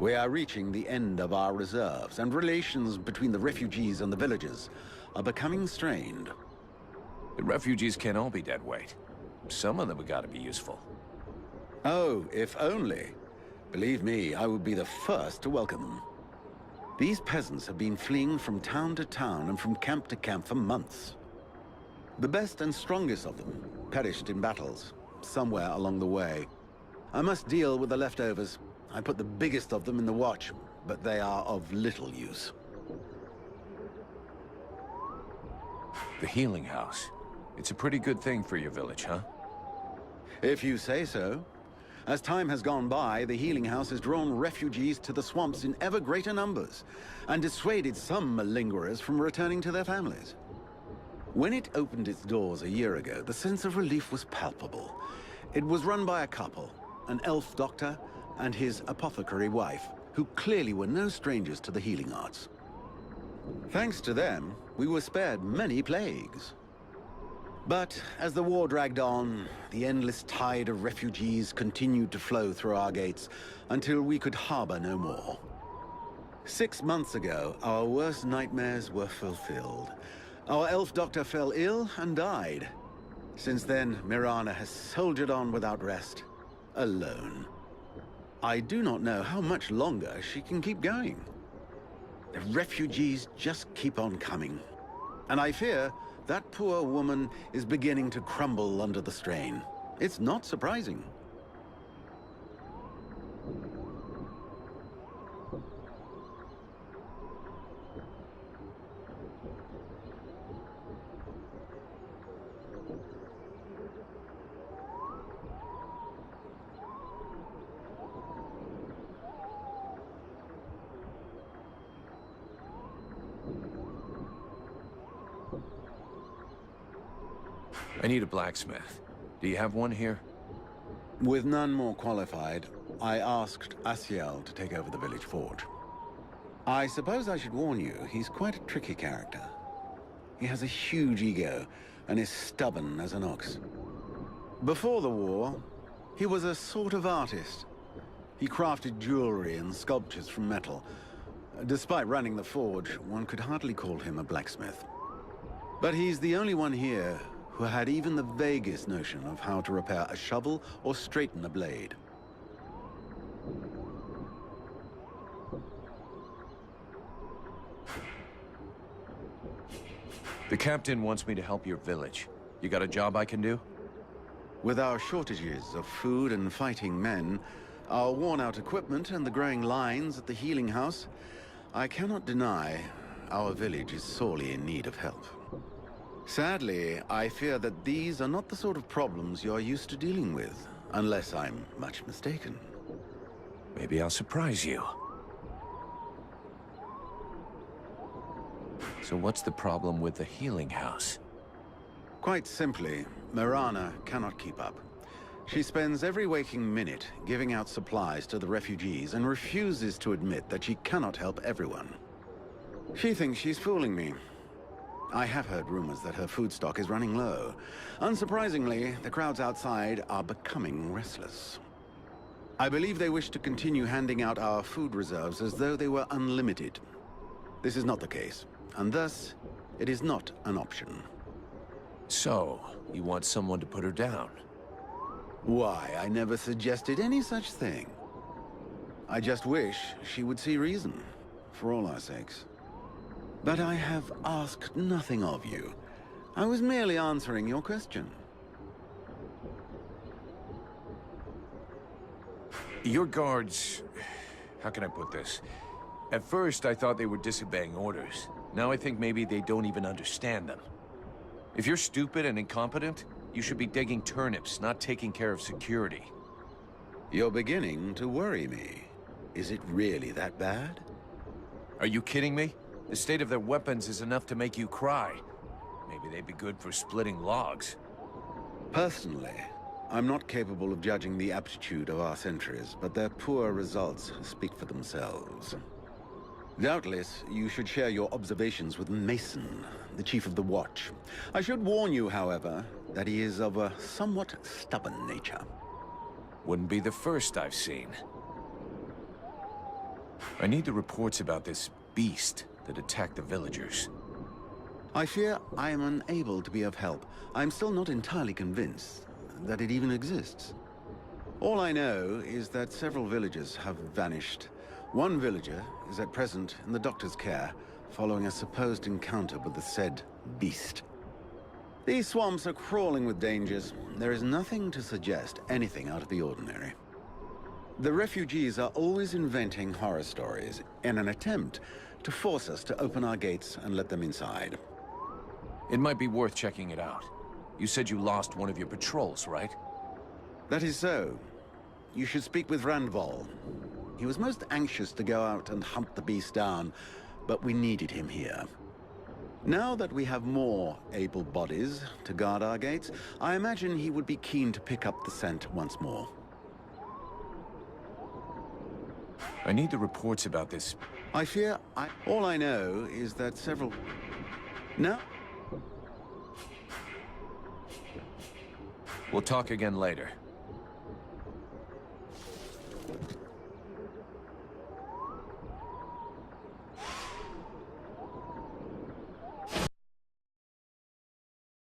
We are reaching the end of our reserves, and relations between the refugees and the villagers are becoming strained. The refugees can't all be dead weight. Some of them have got to be useful. Oh, if only. Believe me, I would be the first to welcome them. These peasants have been fleeing from town to town and from camp to camp for months. The best and strongest of them perished in battles, somewhere along the way. I must deal with the leftovers. I put the biggest of them in the watch, but they are of little use. The healing house. It's a pretty good thing for your village, huh? If you say so. As time has gone by, the healing house has drawn refugees to the swamps in ever greater numbers, and dissuaded some malingerers from returning to their families. When it opened its doors a year ago, the sense of relief was palpable. It was run by a couple, an elf doctor and his apothecary wife, who clearly were no strangers to the healing arts. Thanks to them, we were spared many plagues. But as the war dragged on, the endless tide of refugees continued to flow through our gates until we could harbor no more. 6 months ago, our worst nightmares were fulfilled. Our elf doctor fell ill and died. Since then, Mirana has soldiered on without rest, alone. I do not know how much longer she can keep going. The refugees just keep on coming. And I fear that poor woman is beginning to crumble under the strain. It's not surprising. I need a blacksmith. Do you have one here? With none more qualified, I asked Asiel to take over the village forge. I suppose I should warn you, he's quite a tricky character. He has a huge ego and is stubborn as an ox. Before the war, he was a sort of artist. He crafted jewelry and sculptures from metal. Despite running the forge, one could hardly call him a blacksmith. But he's the only one here who had even the vaguest notion of how to repair a shovel or straighten a blade. The captain wants me to help your village. You got a job I can do? With our shortages of food and fighting men, our worn-out equipment and the growing lines at the healing house, I cannot deny our village is sorely in need of help. Sadly, I fear that these are not the sort of problems you're used to dealing with, unless I'm much mistaken. Maybe I'll surprise you. So what's the problem with the healing house? Quite simply, Mirana cannot keep up. She spends every waking minute giving out supplies to the refugees and refuses to admit that she cannot help everyone. She thinks she's fooling me. I have heard rumors that her food stock is running low. Unsurprisingly, the crowds outside are becoming restless. I believe they wish to continue handing out our food reserves as though they were unlimited. This is not the case, and thus, it is not an option. So, you want someone to put her down? Why, I never suggested any such thing. I just wish she would see reason, for all our sakes. But I have asked nothing of you. I was merely answering your question. Your guards... How can I put this? At first, I thought they were disobeying orders. Now I think maybe they don't even understand them. If you're stupid and incompetent, you should be digging turnips, not taking care of security. You're beginning to worry me. Is it really that bad? Are you kidding me? The state of their weapons is enough to make you cry. Maybe they'd be good for splitting logs. Personally, I'm not capable of judging the aptitude of our sentries, but their poor results speak for themselves. Doubtless, you should share your observations with Mason, the chief of the watch. I should warn you, however, that he is of a somewhat stubborn nature. Wouldn't be the first I've seen. I need the reports about this beast that attacked the villagers. I fear I am unable to be of help. I'm still not entirely convinced that it even exists. All I know is that several villagers have vanished. One villager is at present in the doctor's care, following a supposed encounter with the said beast. These swamps are crawling with dangers. There is nothing to suggest anything out of the ordinary. The refugees are always inventing horror stories in an attempt to force us to open our gates and let them inside. It might be worth checking it out. You said you lost one of your patrols, right? That is so. You should speak with Randval. He was most anxious to go out and hunt the beast down, but we needed him here. Now that we have more able bodies to guard our gates, I imagine he would be keen to pick up the scent once more. I need the reports about this. I fear all I know is that several... No? We'll talk again later.